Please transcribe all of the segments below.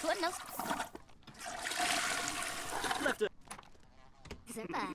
Goodness. Left it. Super.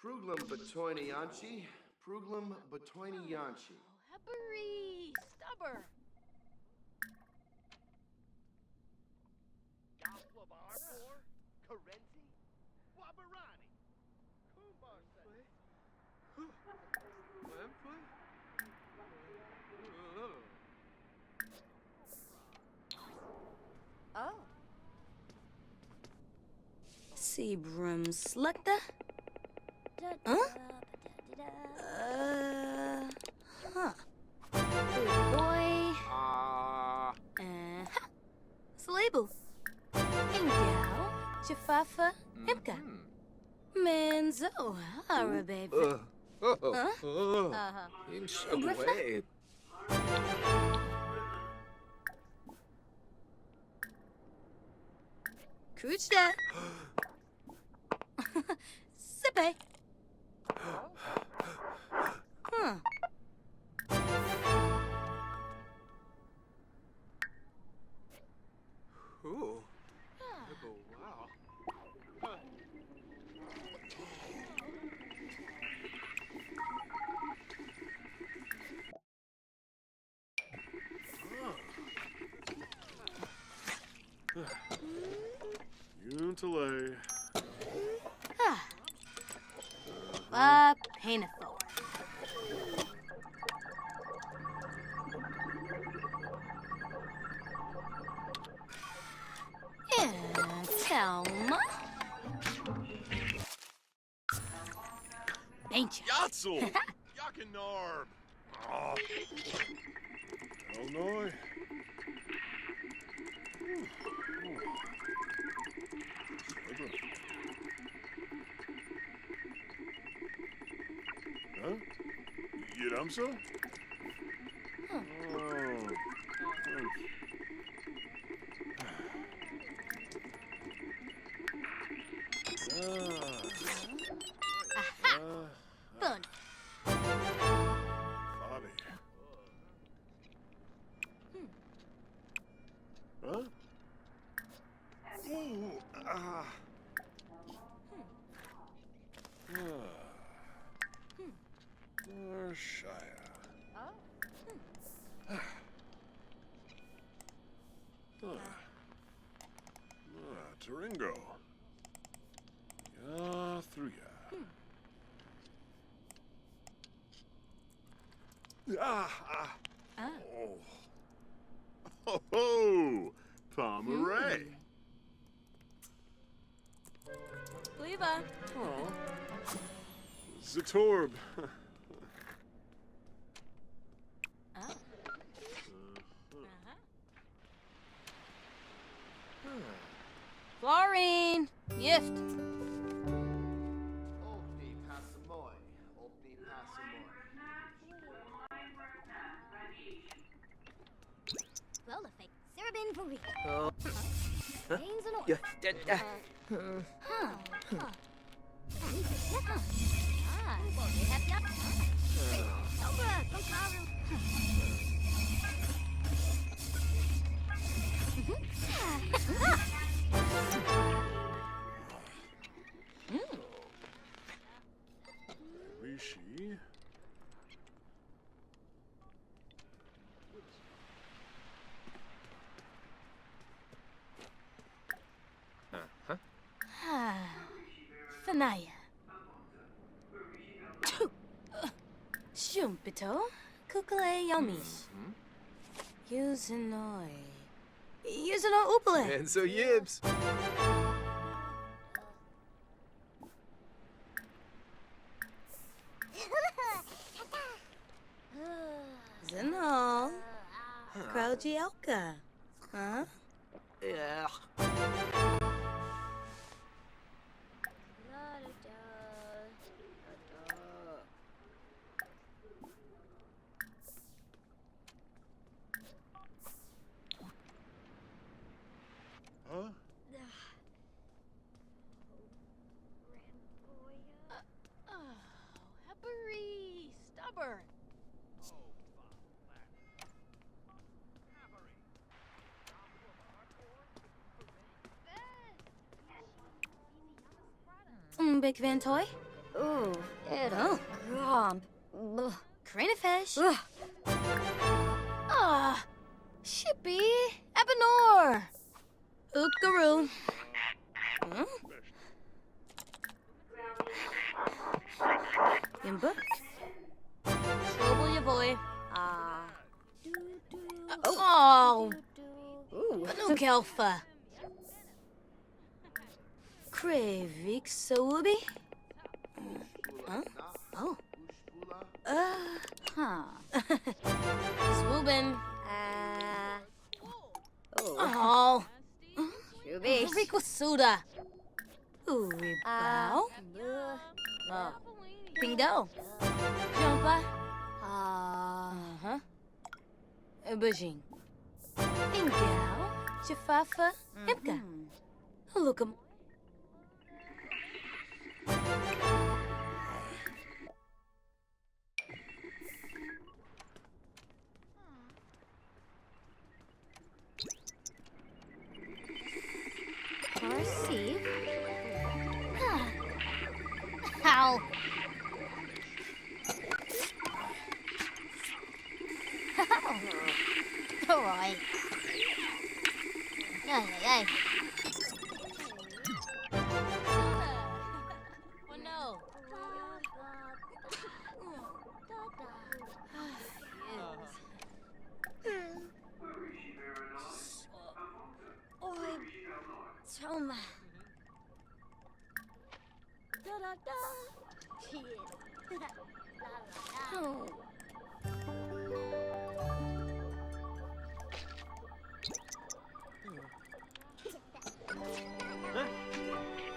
Pruglam Batoini Yanchi, Pruglam Batoini Yanchi. Heppery. Stubber. Yaslavar, Karenzi, Wabarani, Kumbar Oh. Sebrum Slekta? Huh? Huh. Good boy. Uh-huh. Slabu. Ingao, Jafafa, Imka. Manzo, Arabe. Wait. Kuchda. Sipe. Huh. Ooh. Oh, wow. Untele. Bob Pancakes. Telma. Bench. Yatzel! Yakinarb! Illinois. Huh? Yidamsa? Oh. Fun. Bobby. Huh? Ooh, Shire. Taringo. Yeah, through ya. Oh. Ho ho! Pomeray. Leva. Oh. Zatorb. Florine. Yift. Opni Passamoy, Opni Passamoy. Well, the fake. Sarabin for real. Oh. Gains and Yeah. Huh. Ah, well, they have ya. Sobra, Kokaru. Rishi. Naya. Shumpito, kukale yomish. Yuzinoi. Yuzino upale. And so yibs. Zino. Krauji elka. Huh? Yeah. Huh? Heppery, stubborn. Big Van Toy? Ooh, Oh. gromp. Cranifish. Shippy. Ebenor. Ookaroo. Huh? Yimbook. Trouble your boy. Oh. Ooh. Panukelfa. Kravik Saubi? Huh? Oh. Huh. Swoobin. Oh. Oh. Rubish. Rico Suda. Uribao. Oh. Bingo. Jumpa. Uh-huh. Bujing. Ingao. Jafafa. Hipka. Look'em. Receive. Ow. All right. Ay, ay, ay. Oh no. Oi, Toma. Da da da. Shit. Oh.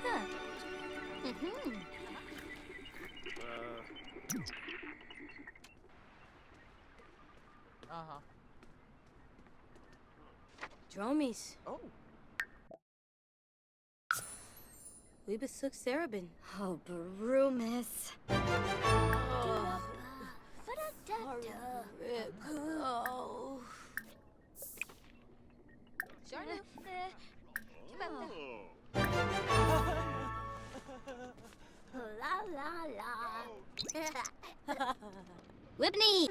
Huh. Mhm. Dromies. Oh. We besuk Sarabin. Oh, Brumus. Oh. Ba-da-da-da. Rip. Oh. Sharnu. Oh. La la la. Whitney.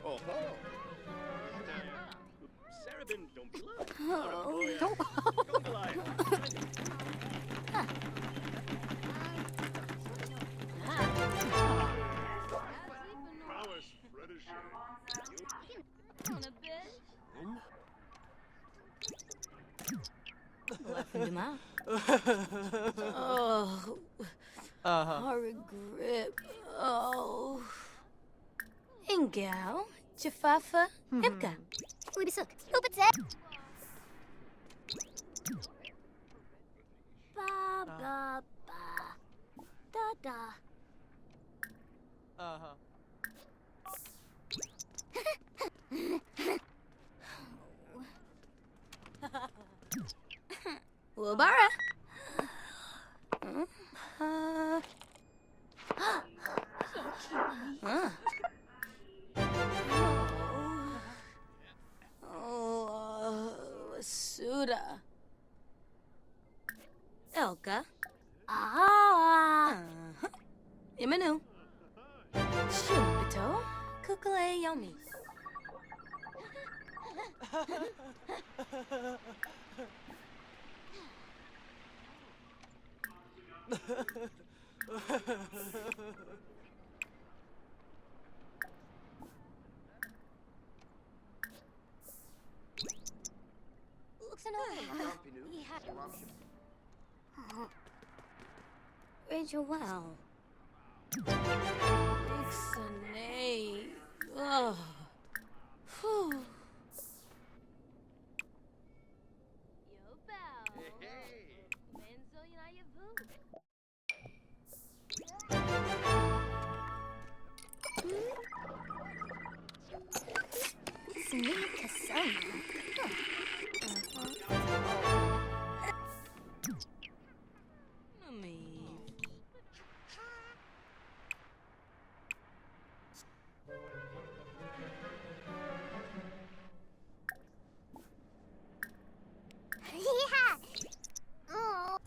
Oh, ho. Sarabin, don't be loud. Oh. Don't lie. Prowess, Reddish. Laughing him out. Oh. Horrid grip. Oh. Ingao. Jafafa. Hipka. We besuk. Open set. Ba ba ba. Da da. Wabara. Suda. Elka. Imanu. Shumpito. Kukale yomi. Looks annoying. Grumpy news. Eruption. Rachel, well. Ixnay. Ugh. Whew. Sneak Kasama. Mommy. Yeah. Oh.